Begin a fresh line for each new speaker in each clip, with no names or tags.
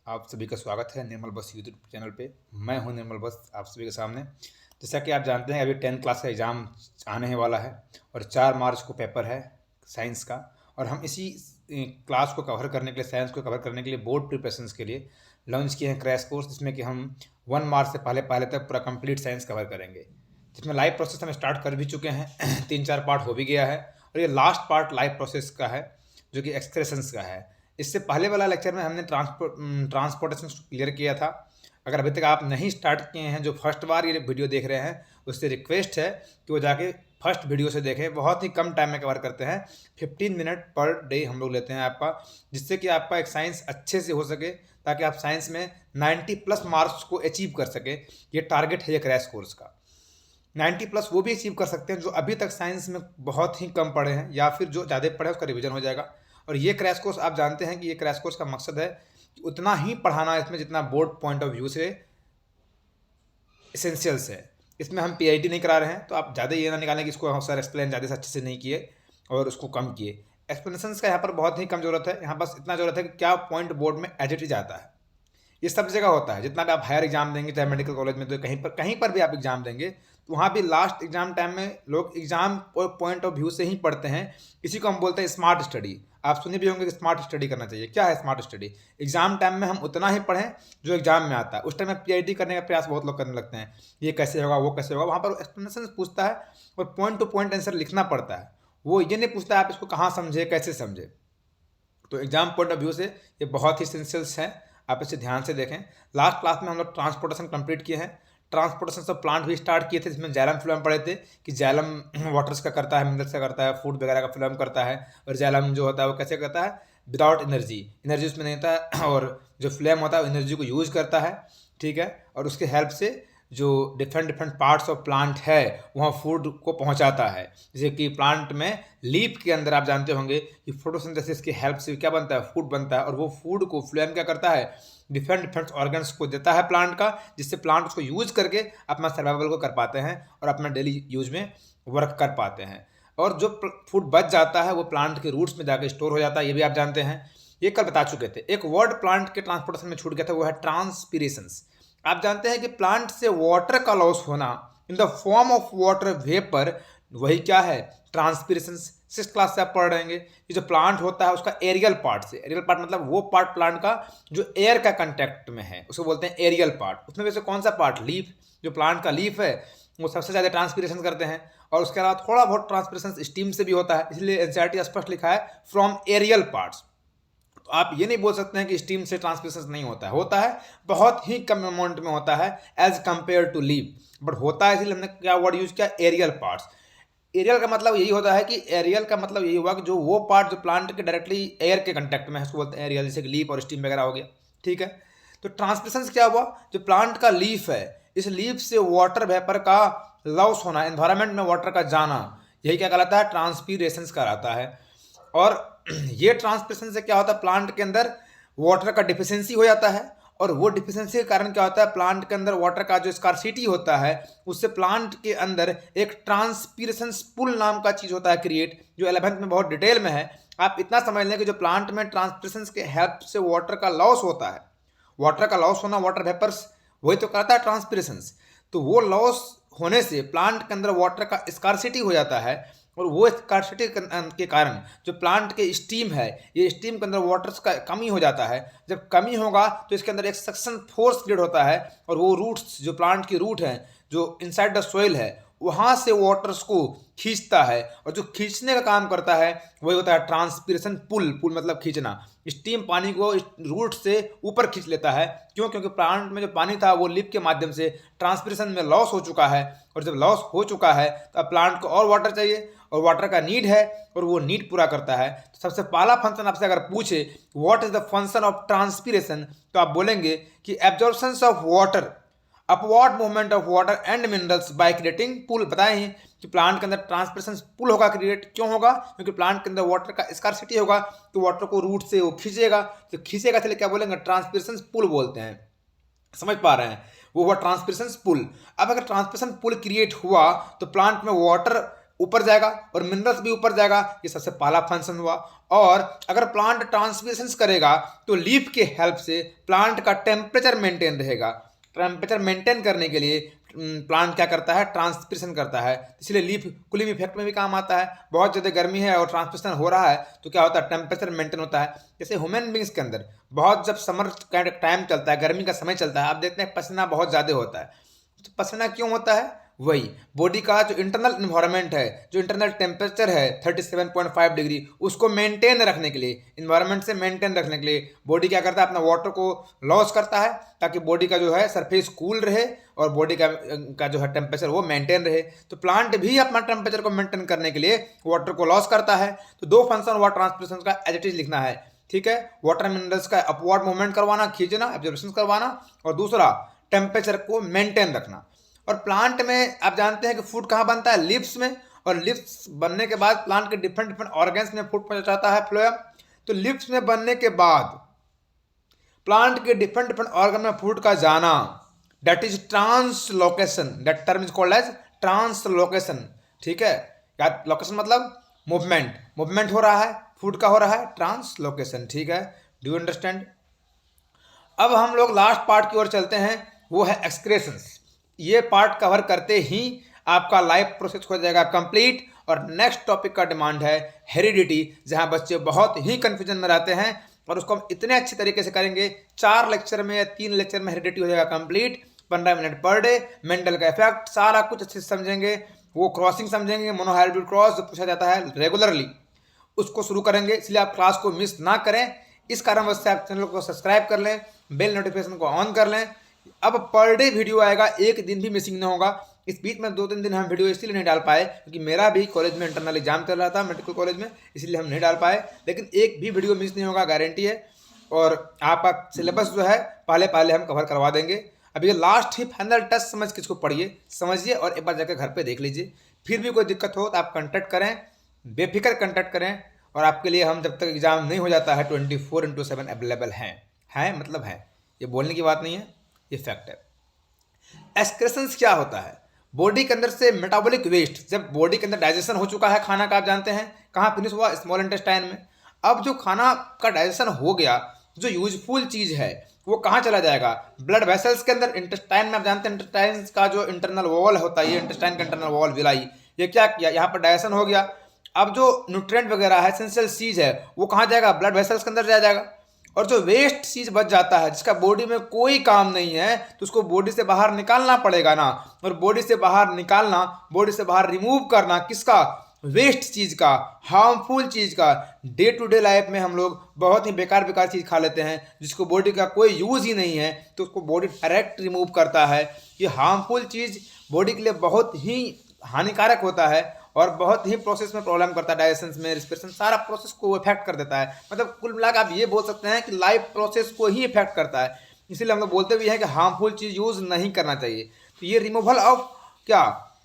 आप सभी का स्वागत है निर्मल बस यूट्यूब चैनल पे। मैं हूं निर्मल बस आप सभी के सामने। जैसा कि आप जानते हैं अभी 10th क्लास का एग्ज़ाम आने ही वाला है और 4 मार्च को पेपर है साइंस का। और हम इसी क्लास को कवर करने के लिए, साइंस को कवर करने के लिए, बोर्ड प्रिपरेशंस के लिए लॉन्च किए हैं क्रैश कोर्स, जिसमें कि हम 1 मार्च से पहले पहले तक पूरा कंप्लीट साइंस कवर करेंगे, जिसमें लाइव प्रोसेस हम स्टार्ट कर भी चुके हैं। 3-4 पार्ट हो भी गया है और ये लास्ट पार्ट लाइव प्रोसेस का है जो कि एक्सक्रेशंस का है। इससे पहले वाला लेक्चर में हमने ट्रांसपोर्टेशन क्लियर किया था। अगर अभी तक आप नहीं स्टार्ट किए हैं, जो फर्स्ट बार ये वीडियो देख रहे हैं, उससे रिक्वेस्ट है कि वो जाके फर्स्ट वीडियो से देखें। बहुत ही कम टाइम में कवर करते हैं, 15 मिनट पर डे हम लोग लेते हैं आपका, जिससे कि आपका एक साइंस अच्छे से हो सके, ताकि आप साइंस में 90+ मार्क्स को अचीव कर सकें। ये टारगेट है ये क्रैश कोर्स का। 90+ वो भी अचीव कर सकते हैं जो अभी तक साइंस में बहुत ही कम पढ़े हैं, या फिर जो ज़्यादा पढ़े हैं उसका रिवीजन हो जाएगा। और ये क्रैश कोर्स आप जानते हैं कि ये क्रैश कोर्स का मकसद है कि उतना ही पढ़ाना इसमें जितना बोर्ड पॉइंट ऑफ व्यू से एसेंशियल्स है। इसमें हम पीआईटी नहीं करा रहे हैं, तो आप ज़्यादा ये ना निकालें कि इसको हम सर एक्सप्लेन ज़्यादा से अच्छे से नहीं किए और उसको कम किए। एक्सप्लेनेशन का यहाँ पर बहुत ही कम ज़रूरत है। यहाँ बस इतना ज़रूरत है कि क्या पॉइंट बोर्ड में एज इट इज आता है। ये सब जगह होता है, जितना भी आप हायर एग्जाम देंगे, चाहे मेडिकल कॉलेज में, तो कहीं पर भी आप एग्जाम देंगे, तो वहाँ भी लास्ट एग्जाम टाइम में लोग एग्जाम पॉइंट ऑफ व्यू से ही पढ़ते हैं। इसी को हम बोलते हैं स्मार्ट स्टडी। आप सुने भी होंगे कि स्मार्ट स्टडी करना चाहिए। क्या है स्मार्ट स्टडी? एग्जाम टाइम में हम उतना ही पढ़ें जो एग्जाम में आता है। उस टाइम में पीआईटी करने का प्रयास बहुत लोग करने लगते हैं, ये कैसे होगा, वो कैसे होगा। वहाँ पर एक्सप्लेनेशन पूछता है और पॉइंट टू पॉइंट आंसर लिखना पड़ता है। वो ये नहीं पूछता है आप इसको कहाँ समझे, कैसे समझे। तो एग्जाम पॉइंट ऑफ व्यू से ये बहुत ही एसेंशियल्स हैं, आप इसे ध्यान से देखें। लास्ट क्लास में हम लोग ट्रांसपोर्टेशन कंप्लीट किए हैं। ट्रांसपोर्टेशन से प्लांट भी स्टार्ट किए थे, जिसमें जैलम फ्लोएम पढ़े थे कि जैलम वाटर्स का करता है, मिनरल्स का करता है, फूड वगैरह का फ्लोएम करता है। और जैलम जो होता है वो कैसे करता है? विदाउट एनर्जी, एनर्जी उसमें नहीं होता है, और जो फ्लेम होता है एनर्जी को यूज करता है, ठीक है। और उसके हेल्प से जो different different parts of plant है वहाँ फूड को पहुँचाता है। जैसे कि प्लांट में लीफ के अंदर आप जानते होंगे कि फोटोसिंथेसिस की हेल्प से क्या बनता है? फूड बनता है। और वो फूड को फ्लोएम क्या करता है? डिफरेंट डिफरेंट ऑर्गन्स को देता है प्लांट का, जिससे प्लांट उसको यूज करके अपना सर्वाइवल को कर पाते हैं और अपना डेली यूज में वर्क कर पाते हैं। और जो फूड बच जाता है वो प्लांट के रूट्स में जाकर स्टोर हो जाता है, ये भी आप जानते हैं। ये कल बता चुके थे। एक वर्ड प्लांट के ट्रांसपोर्टेशन में छूट गया था, वो है ट्रांसपीरेशंस। आप जानते हैं कि प्लांट से वाटर का लॉस होना इन the form of water vapour, वही क्या है? ट्रांसपीरेशन। 6th क्लास से आप पढ़ रहेंगे। ये जो प्लांट होता है उसका एरियल पार्ट से, एरियल पार्ट मतलब वो पार्ट प्लांट का जो एयर का कंटेक्ट में है, उसको बोलते हैं एरियल पार्ट। उसमें वैसे कौन सा पार्ट? लीफ। जो प्लांट का लीफ है वो सबसे ज़्यादा ट्रांसपीरेशन करते हैं। और उसके अलावा थोड़ा बहुत ट्रांसपीरेशन स्टीम से भी होता है, इसलिए एनसीईआरटी स्पष्ट लिखा है फ्रॉम एरियल पार्ट्स। तो आप ये नहीं बोल सकते हैं कि स्टीम से ट्रांसपीरेशन नहीं होता है। होता है, बहुत ही कम अमाउंट में होता है as compared to leave, but होता है। इसलिए हमने क्या वर्ड यूज किया? Aerial parts. एरियल का मतलब यही होता है कि एरियल का मतलब यही हुआ कि जो वो पार्ट जो प्लांट के डायरेक्टली एयर के कंटेक्ट में है उसको बोलते हैं एरियल, जैसे कि लीफ और स्टीम वगैरह हो गया, ठीक है। तो ट्रांसपीरेशन क्या हुआ? जो प्लांट का लीफ है, इस लीफ से वाटर वेपर का लॉस होना, एनवायरमेंट में वाटर का जाना, यही क्या कहलाता है? ट्रांसपीरेशन कहलाता है। और ये ट्रांसपीरेशन से क्या होता है? प्लांट के अंदर वाटर का डिफिशियंसी हो जाता है। और वो डिफिशियंसी के कारण क्या होता है? प्लांट के अंदर वाटर का जो स्कार्सिटी होता है, उससे प्लांट के अंदर एक ट्रांसपीरेशन पुल नाम का चीज होता है क्रिएट, जो 11th में बहुत डिटेल में है। आप इतना समझ लें कि जो प्लांट में ट्रांसपीरेशन के हेल्प से वाटर का लॉस होता है, वाटर का लॉस होना, वाटर वेपर्स, वही तो कहता है ट्रांसपीरेशन। तो वो लॉस होने से प्लांट के अंदर वाटर का स्कार्सिटी हो जाता है। और वो स्कार्सिटी के कारण जो प्लांट के स्टीम है, ये स्टीम के अंदर वाटर का कमी हो जाता है। जब कमी होगा तो इसके अंदर एक सक्शन फोर्स क्रिएट होता है, और वो रूट्स, जो प्लांट की रूट है जो इनसाइड द सोइल है, वहाँ से वाटर्स को खींचता है। और जो खींचने का काम करता है वही होता है ट्रांसपीरेशन पुल। पुल मतलब खींचना। स्टीम पानी को रूट से ऊपर खींच लेता है। क्यों? क्योंकि प्लांट में जो पानी था वो लिप के माध्यम से ट्रांसपीरेशन में लॉस हो चुका है। और जब लॉस हो चुका है तो अब प्लांट को और वाटर चाहिए, और वाटर का नीड है, और वो नीड पूरा करता है। तो सबसे पहला फंक्शन आपसे अगर पूछे what is the function of transpiration, तो आप बोलेंगे कि absorption of water, upward movement of water and minerals by creating pull. बताएं ही कि प्लांट के अंदर ट्रांसपीरेशन पुल होगा, क्रिएट क्यों होगा? क्योंकि प्लांट के अंदर वाटर का स्कार्सिटी होगा, तो वाटर को रूट से वो खींचेगा। तो खींचेगा इसलिए क्या बोलेंगे? ट्रांसपीरेशन पुल बोलते हैं। समझ पा रहे हैं? वो हुआ ट्रांसपीरेशन पुल। अब अगर ट्रांसपीरेशन पुल क्रिएट हुआ तो प्लांट में वाटर ऊपर जाएगा और मिनरल्स भी ऊपर जाएगा। ये सबसे पहला फंक्शन हुआ। और अगर प्लांट ट्रांसपिरेशन करेगा तो लीफ के हेल्प से प्लांट का टेम्परेचर मेंटेन रहेगा। टेम्परेचर मेंटेन करने के लिए प्लांट क्या करता है, ट्रांसपिरेशन करता है, इसलिए लीफ कूलिंग इफेक्ट में भी काम आता है। बहुत ज़्यादा गर्मी है और ट्रांसपिरेशन हो रहा है तो क्या होता है, टेम्परेचर मेंटेन होता है। जैसे ह्यूमन बींग्स के अंदर बहुत जब समर का टाइम चलता है, गर्मी का समय चलता है, आप देखते हैं पसीना बहुत ज़्यादा होता है। तो पसीना क्यों होता है, वही बॉडी का जो इंटरनल इन्वायरमेंट है, जो इंटरनल टेम्परेचर है 37.5 डिग्री, उसको मेंटेन रखने के लिए, इन्वायरमेंट से मेंटेन रखने के लिए बॉडी क्या करता है, अपना वाटर को लॉस करता है ताकि बॉडी का जो है सरफेस कूल रहे और बॉडी का जो है टेम्परेचर वो मेंटेन रहे। तो प्लांट भी अपना टेम्परेचर को मेंटेन करने के लिए वाटर को लॉस करता है। तो दो फंक्शन वाटर ट्रांसपिरेशन का एज इट इज लिखना है, ठीक है। वाटर मिनरल्स का अपवर्ड मूवमेंट करवाना, खींचना, एब्जॉर्प्शन करवाना, और दूसरा टेम्परेचर को मेंटेन रखना। और प्लांट में आप जानते हैं कि फूड कहाँ बनता है, लिप्स में, और लिप्स बनने के बाद प्लांट के डिफरेंट डिफरेंट ऑर्गन्स में फूड पहुंचाता है फ्लोएम। तो लिप्स में बनने के बाद प्लांट के डिफरेंट डिफरेंट ऑर्गन में फूड का जाना, that is translocation, that term is called as translocation, ठीक है। लोकेशन मतलब मूवमेंट, मूवमेंट हो रहा है, फूड का हो रहा है, ट्रांसलोकेशन, ठीक है। Do you understand. अब हम लोग लास्ट पार्ट की ओर चलते हैं, वो है एक्सक्रेशंस। ये पार्ट कवर करते ही आपका लाइफ प्रोसेस हो जाएगा कंप्लीट। और नेक्स्ट टॉपिक का डिमांड है हेरिडिटी, जहां बच्चे बहुत ही कंफ्यूजन में रहते हैं और उसको हम इतने अच्छे तरीके से करेंगे, 4 लेक्चर में या 3 लेक्चर में हेरिडिटी हो जाएगा complete. 15 minute per day, mental का इफेक्ट, सारा कुछ अच्छे से समझेंगे। वो क्रॉसिंग समझेंगे, मोनोहाइब्रिड क्रॉस जो पूछा जाता है रेगुलरली, उसको शुरू करेंगे। इसलिए आप क्लास को मिस ना करें। इस कारणवश से आप चैनल को सब्सक्राइब कर लें, बेल नोटिफिकेशन को ऑन कर लें। अब पर डे वीडियो आएगा, एक दिन भी मिसिंग नहीं होगा। इस बीच में 2-3 दिन हम वीडियो इसलिए नहीं डाल पाए क्योंकि मेरा भी कॉलेज में इंटरनल एग्जाम चल रहा था, मेडिकल कॉलेज में, इसलिए हम नहीं डाल पाए। लेकिन एक भी वीडियो मिस नहीं होगा, गारंटी है। और आपका सिलेबस जो है पहले हम कवर करवा देंगे। अब ये लास्ट ही फाइनल टच समझ के इसको पढ़िए, समझिए और एक बार जाकर घर पे देख लीजिए। फिर भी कोई दिक्कत हो तो आप कंटेक्ट करें, बेफिक्र कंटेक्ट करें। और आपके लिए हम जब तक एग्ज़ाम नहीं हो जाता है 24/7 अवेलेबल हैं, मतलब है, ये बोलने की बात नहीं है, ये फैक्ट है। एक्सक्रेशंस क्या होता है, बॉडी के अंदर से मेटाबॉलिक वेस्ट, जब बॉडी के अंदर डाइजेशन हो चुका है खाना का, आप जानते हैं कहाँ फिनिश हुआ, स्मॉल इंटेस्टाइन में। अब जो खाना का डाइजेशन हो गया, जो यूजफुल चीज़ है वो कहाँ चला जाएगा, ब्लड वेसल्स के अंदर, इंटेस्टाइन में। आप जानते हैं इंटेस्टाइन का जो इंटरनल वॉल होता है, ये इंटेस्टाइन का इंटरनल वॉल विलाई, ये क्या किया, यहाँ पर डाइजेशन हो गया। अब जो न्यूट्रिएंट वगैरह है, एसेंशियल चीज़ है, वो कहाँ जाएगा, ब्लड वेसल्स के अंदर जाएगा। और जो वेस्ट चीज़ बच जाता है, जिसका बॉडी में कोई काम नहीं है, तो उसको बॉडी से बाहर निकालना पड़ेगा ना। और बॉडी से बाहर निकालना, बॉडी से बाहर रिमूव करना किसका, वेस्ट चीज़ का, हार्मफुल चीज़ का। डे टू डे लाइफ में हम लोग बहुत ही बेकार चीज़ खा लेते हैं जिसको बॉडी का कोई यूज़ ही नहीं है, तो उसको बॉडी डायरेक्ट रिमूव करता है। ये हार्मफुल चीज़ बॉडी के लिए बहुत ही हानिकारक होता है और बहुत ही प्रोसेस में प्रॉब्लम करता है, डाइजेशन में, रिस्पिरेशन, सारा प्रोसेस को इफेक्ट कर देता है। मतलब कुल मिलाकर आप ये बोल सकते हैं कि लाइफ प्रोसेस को ही इफेक्ट करता है। इसीलिए हम लोग बोलते भी हैं कि हार्मफुल चीज़ यूज़ नहीं करना चाहिए। तो ये रिमूवल ऑफ क्या,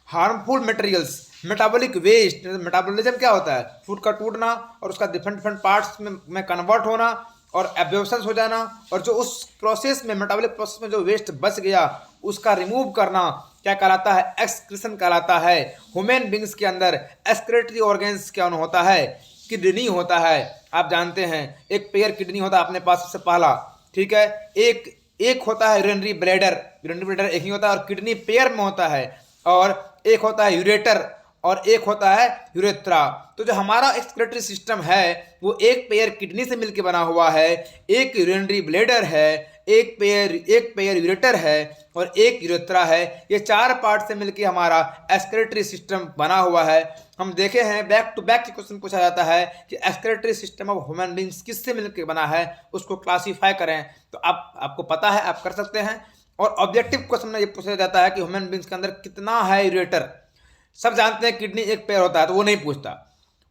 harmful materials, metabolic waste. Metabolism क्या होता है, फूड का टूटना और उसका डिफरेंट डिफरेंट पार्ट्स में कन्वर्ट होना और एब्जॉर्प्शन हो जाना, और जो उस प्रोसेस में, मेटाबॉलिक प्रोसेस में जो वेस्ट बच गया उसका रिमूव करना क्या कहलाता है, एक्सक्रीशन कहलाता है। ह्यूमन बींग्स के अंदर एक्सक्रीटरी ऑर्गन्स क्या होता है, किडनी होता है। आप जानते हैं एक पेयर किडनी होता है अपने पास सबसे पहला, ठीक है। एक होता है यूरिनरी ब्लैडर, यूरिनरी ब्लैडर एक ही होता है और किडनी पेयर में होता है। और एक होता है यूरेटर और एक होता है यूरेथ्रा। तो जो हमारा एक्सक्रीटरी सिस्टम है वो एक पेयर किडनी से मिलकर बना हुआ है, एक यूरिनरी ब्लैडर है, एक पेयर यूरेटर है और एक यूरेथ्रा है। ये 4 पार्ट से मिलकर हमारा एक्सक्रीटरी सिस्टम बना हुआ है। हम देखे हैं बैक टू बैक क्वेश्चन पूछा जाता है कि excretory system of human beings किससे मिलकर बना है, उसको क्लासीफाई करें। तो आपको पता है, आप कर सकते हैं। और ऑब्जेक्टिव क्वेश्चन में ये पूछा जाता है कि ह्यूमन बींग्स के अंदर कितना है यूरेटर। सब जानते हैं किडनी एक पेयर होता है, तो वो नहीं पूछता।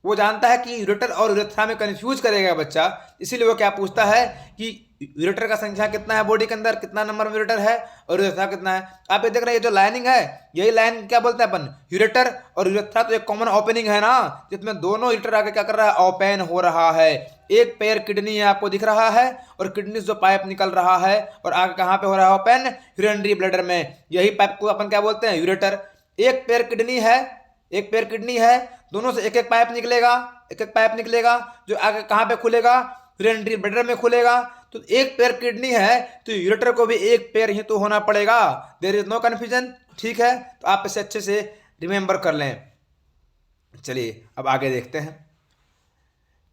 वो जानता है कि यूरेटर और यूरेथ्रा में कंफ्यूज करेगा बच्चा, इसीलिए वो क्या पूछता है कि यूरेटर का संख्या कितना है बॉडी के अंदर, कितना नंबर में यूरेटर है और यूरेथ्रा कितना है। आप ये देख रहे हैं, ये जो लाइनिंग है, यही लाइन क्या बोलते हैं अपन, यूरेटर और यूरेथ्रा तो एक कॉमन ओपनिंग है ना, जिसमें दोनों यूरेटर आगे क्या कर रहा है, ओपन हो रहा है। एक पेयर किडनी है आपको दिख रहा है और किडनी जो पाइप निकल रहा है और आगे कहाँ पे हो रहा है, ओपन यूरिनरी ब्लैडर में। यही पाइप को अपन क्या बोलते हैं, यूरेटर। एक पेयर किडनी है, दोनों से एक एक पाइप निकलेगा, एक एक पाइप निकलेगा, जो आगे कहाँ पे खुलेगा, यूरिनरी ब्लैडर में खुलेगा। तो एक पेयर किडनी है तो यूरेटर को भी एक पेयर ही तो होना पड़ेगा। देयर इज नो कन्फ्यूजन, ठीक है। तो आप इसे अच्छे से रिमेंबर कर लें। चलिए अब आगे देखते हैं।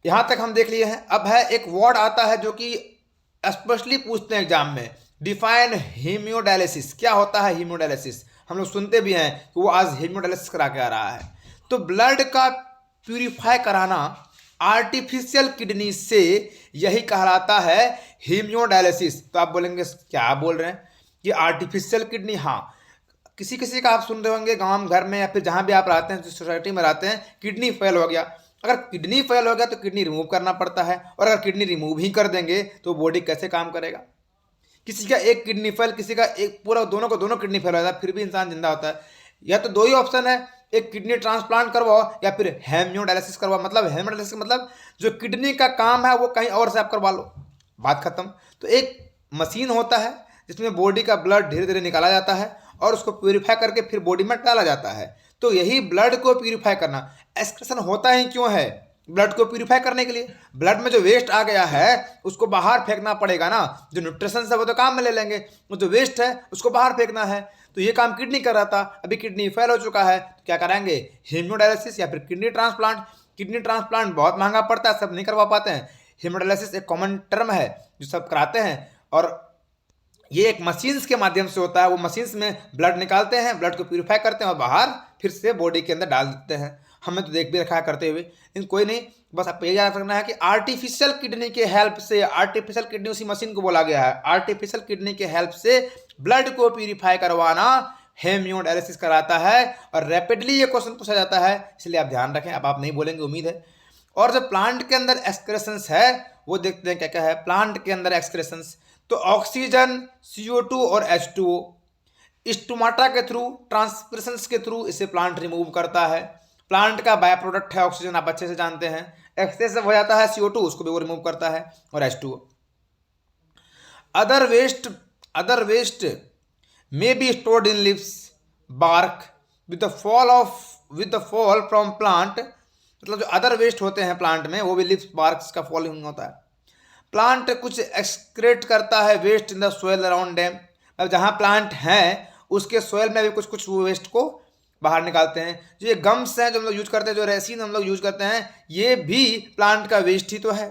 यहां तक हम देख लिए हैं। अब है एक वर्ड आता है जो कि स्पेशली पूछते हैं एग्जाम में, डिफाइन हीमोडायलिसिस। क्या होता है हीमोडायलिसिस? हम लोग सुनते भी हैं कि वो आज हीमोडायलिसिस करा के आ रहा है। तो ब्लड का प्यूरिफाई कराना आर्टिफिशियल किडनी से, यही कहलाता है हीमोडायलिसिस। तो आप बोलेंगे क्या बोल रहे हैं कि आर्टिफिशियल किडनी? हाँ, किसी किसी का आप सुन रहे होंगे गांव घर में या फिर जहां भी आप रहते हैं, जिस सोसाइटी में रहते हैं, किडनी फेल हो गया। अगर किडनी फेल हो गया तो किडनी रिमूव करना पड़ता है, और अगर किडनी रिमूव ही कर देंगे तो बॉडी कैसे काम करेगा? किसी का एक किडनी फेल, किसी का एक पूरा, दोनों को दोनों किडनी फेल हो जाता है, फिर भी इंसान जिंदा होता है। या तो दो ही ऑप्शन है, एक किडनी ट्रांसप्लांट करवाओ या फिर हेमियोडायलिसिस करवाओ। मतलब हेमियोडायलिसिस मतलब जो किडनी का काम है वो कहीं और से आप करवा लो, बात खत्म। तो एक मशीन होता है जिसमें बॉडी का ब्लड धीरे धीरे निकाला जाता है और उसको प्यूरिफाई करके फिर बॉडी में डाला जाता है। तो यही ब्लड को प्यूरिफाई करना। एक्सक्रेशन होता ही क्यों है? ब्लड को प्यूरिफाई करने के लिए। ब्लड में जो वेस्ट आ गया है उसको बाहर फेंकना पड़ेगा ना। जो न्यूट्रिशन है वो तो काम में ले लेंगे, वो जो वेस्ट है उसको बाहर फेंकना है। तो ये काम किडनी कर रहा था, अभी किडनी फेल हो चुका है, तो क्या कराएंगे? हीमोडायलिसिस या फिर किडनी ट्रांसप्लांट। किडनी ट्रांसप्लांट बहुत महंगा पड़ता है, सब नहीं करवा पाते हैं। हीमोडायलिसिस एक कॉमन टर्म है जो सब कराते हैं, और ये एक मशीन्स के माध्यम से होता है। वो मशीन्स में ब्लड निकालते हैं, ब्लड को प्यूरिफाई करते हैं और बाहर फिर से बॉडी के अंदर डाल देते हैं। हमें तो देख भी रखा है करते हुए, लेकिन कोई नहीं। बस आपको ये याद रखना है कि आर्टिफिशियल किडनी के हेल्प से, आर्टिफिशियल किडनी उसी मशीन को बोला गया है, आर्टिफिशियल किडनी के हेल्प से ब्लड को प्यूरिफाई करवाना हेमियोडायलिसिस कराता है। और रैपिडली ये क्वेश्चन पूछा जाता है, इसलिए आप ध्यान रखें। अब आप नहीं बोलेंगे उम्मीद है। और जो प्लांट के अंदर एक्सक्रेशंस है वो देखते हैं क्या क्या है प्लांट के अंदर एक्सक्रेशंस। तो ऑक्सीजन, CO2 और H2O स्टोमाटा के थ्रू, ट्रांसप्रेशंस के थ्रू इसे प्लांट रिमूव करता है। प्लांट का बाय प्रोडक्ट है ऑक्सीजन, आप अच्छे से जानते हैं। एक्सेस हो जाता है CO2, उसको भी वो रिमूव करता है, और H2O। Other waste may be stored in leaves, bark with the fall from plant. मतलब जो अदर वेस्ट होते हैं प्लांट में, वो भी लीव्स बार्क्स का फॉलिंग होता है। प्लांट कुछ एक्सक्रेट करता है waste in the soil around them. अब जहाँ प्लांट हैं उसके सोयल में भी कुछ कुछ वेस्ट को बाहर निकालते हैं। जो ये गम्स हैं जो हम लोग यूज करते हैं, जो रेसिन हम लोग यूज करते हैं, ये भी प्लांट का वेस्ट ही तो है।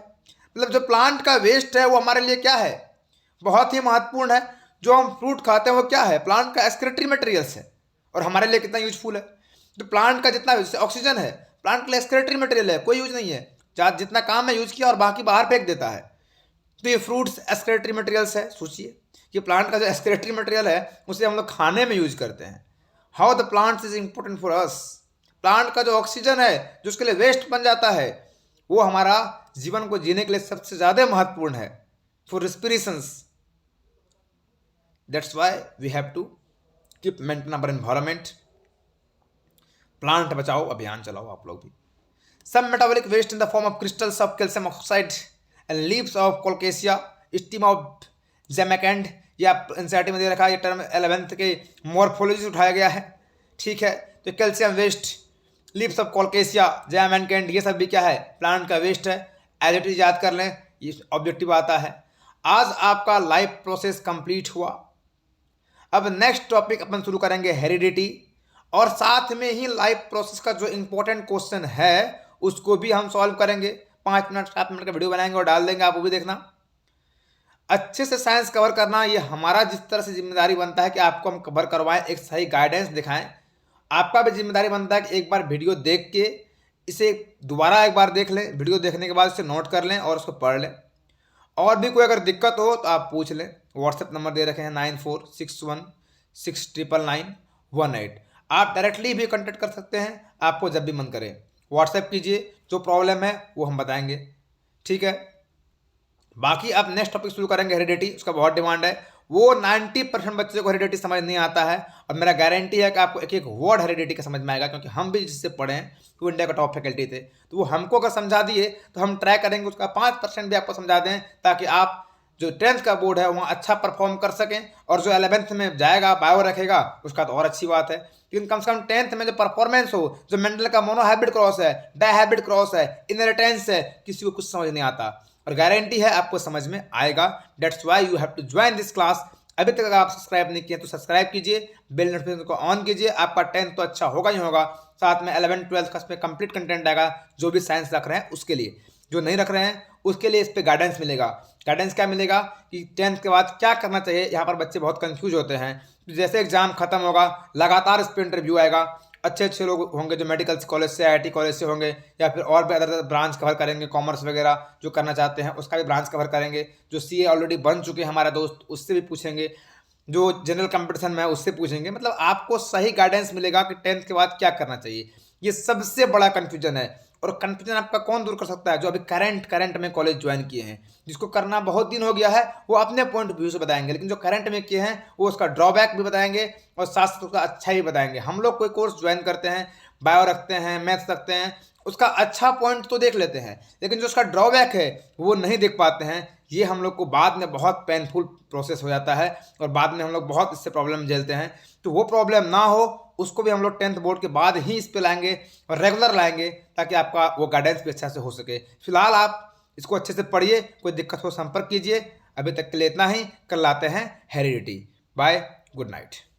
मतलब जो प्लांट का वेस्ट है वो हमारे लिए क्या है? बहुत ही महत्वपूर्ण है। जो हम फ्रूट खाते हैं वो क्या है? प्लांट का एक्सक्रेटरी मटेरियल्स है, और हमारे लिए कितना यूजफुल है। तो प्लांट का जितना ऑक्सीजन है प्लांट के लिए एक्सक्रेटरी मटेरियल है, कोई यूज नहीं है। जितना काम है यूज किया और बाकी बाहर फेंक देता है। तो ये फ्रूट्स एक्सक्रेटरी मटेरियल्स है। सोचिए कि प्लांट का जो एक्सक्रेटरी मटेरियल है उसे हम लोग खाने में यूज करते हैं। How the plants is important for us. Plant का जो ऑक्सीजन है जो उसके लिए वेस्ट बन जाता है, वो हमारा जीवन को जीने के लिए सबसे ज्यादा महत्वपूर्ण है, for respirations. That's why we have to keep maintain our environment. Plant बचाओ अभियान चलाओ आप लोग भी। Some metabolic waste in the form of crystals of calcium oxide and leaves of colocasia, stem of jamikand. या एनसीईआरटी में दे रखा है, ये टर्म 11th के मॉर्फोलॉजी से उठाया गया है, ठीक है। तो कैल्शियम वेस्ट, लीव्स ऑफ कोलकेसिया, जेमेकेंड, ये सब भी क्या है? प्लांट का वेस्ट है। एज इट इज याद कर लें, ये ऑब्जेक्टिव आता है। आज आपका लाइफ प्रोसेस कंप्लीट हुआ। अब नेक्स्ट टॉपिक अपन शुरू करेंगे हेरिडिटी, और साथ में ही लाइफ प्रोसेस का जो इंपॉर्टेंट क्वेश्चन है उसको भी हम सॉल्व करेंगे। 5 मिनट 7 मिनट का वीडियो बनाएंगे और डाल देंगे, आप वो भी देखना। अच्छे से साइंस कवर करना ये हमारा जिस तरह से जिम्मेदारी बनता है कि आपको हम कवर करवाएं, एक सही गाइडेंस दिखाएं। आपका भी जिम्मेदारी बनता है कि एक बार वीडियो देख के इसे दोबारा एक बार देख लें, वीडियो देखने के बाद इसे नोट कर लें और उसको पढ़ लें। और भी कोई अगर दिक्कत हो तो आप पूछ लें। व्हाट्सएप नंबर दे रखे हैं 9461699918। आप डायरेक्टली भी कांटेक्ट कर सकते हैं, आपको जब भी मन करे व्हाट्सएप कीजिए, जो प्रॉब्लम है वो हम बताएंगे, ठीक है। बाकी अब नेक्स्ट टॉपिक शुरू करेंगे हेरिडिटी, उसका बहुत डिमांड है। वो 90% बच्चे को हेरिडिटी समझ नहीं आता है, और मेरा गारंटी है कि आपको एक एक वर्ड हेरिडिटी का समझ में आएगा, क्योंकि हम भी जिससे पढ़े हैं वो इंडिया का टॉप फैकल्टी थे। तो वो हमको अगर समझा दिए तो हम ट्राई करेंगे उसका 5% भी आपको समझा दें, ताकि आप जो 10th का बोर्ड है वहाँ अच्छा परफॉर्म कर सकें, और जो 11th में जाएगा बायो रखेगा उसका तो और अच्छी बात है। लेकिन कम से कम 10th में जो परफॉर्मेंस हो, जो मेंडल का मोनो हैबिट क्रॉस है, डाई हैबिट क्रॉस है, इनहेरिटेंस है, किसी को कुछ समझ नहीं आता और गारंटी है आपको समझ में आएगा। That's why you have to join this class. अभी तक अगर आप सब्सक्राइब नहीं किए तो सब्सक्राइब कीजिए, बेल नोटिफिकेशन को ऑन कीजिए। आपका 10th तो अच्छा होगा ही होगा, साथ में 11th 12th का इसमें कंप्लीट कंटेंट आएगा। जो भी साइंस रख रहे हैं उसके लिए, जो नहीं रख रहे हैं उसके लिए इस पर गाइडेंस मिलेगा। गाइडेंस क्या मिलेगा कि 10th के बाद क्या करना चाहिए। यहाँ पर बच्चे बहुत कंफ्यूज होते हैं। जैसे एग्जाम खत्म होगा, लगातार इस पर इंटरव्यू आएगा। अच्छे अच्छे लोग होंगे जो मेडिकल कॉलेज से, आईआईटी कॉलेज से होंगे, या फिर और भी अदर ब्रांच कवर करेंगे, कॉमर्स वगैरह जो करना चाहते हैं उसका भी ब्रांच कवर करेंगे। जो सीए ऑलरेडी बन चुके हैं हमारा दोस्त, उससे भी पूछेंगे। जो जनरल कंपटीशन में है उससे पूछेंगे। मतलब आपको सही गाइडेंस मिलेगा कि 10th के बाद क्या करना चाहिए। ये सबसे बड़ा कन्फ्यूजन है, और कन्फ्यूजन आपका कौन दूर कर सकता है? जो अभी करंट में कॉलेज ज्वाइन किए हैं। जिसको करना बहुत दिन हो गया है वो अपने पॉइंट ऑफ व्यू से बताएंगे, लेकिन जो करंट में किए हैं वो उसका ड्रॉबैक भी बताएंगे और साथ साथ उसका अच्छा ही बताएंगे। हम लोग कोई कोर्स ज्वाइन करते हैं, बायो रखते हैं, मैथ्स रखते हैं, उसका अच्छा पॉइंट तो देख लेते हैं, लेकिन जो उसका ड्रॉबैक है वो नहीं देख पाते हैं। ये हम लोग को बाद में बहुत पेनफुल प्रोसेस हो जाता है और बाद में हम लोग बहुत इससे प्रॉब्लम झेलते हैं। तो वो प्रॉब्लम ना हो उसको भी हम लोग 10th बोर्ड के बाद ही इस पे लाएंगे और रेगुलर लाएंगे, ताकि आपका वो गाइडेंस भी अच्छा से हो सके। फिलहाल आप इसको अच्छे से पढ़िए, कोई दिक्कत हो संपर्क कीजिए। अभी तक के लिए इतना ही, कल लाते हैं हेरिडिटी। Bye, good night.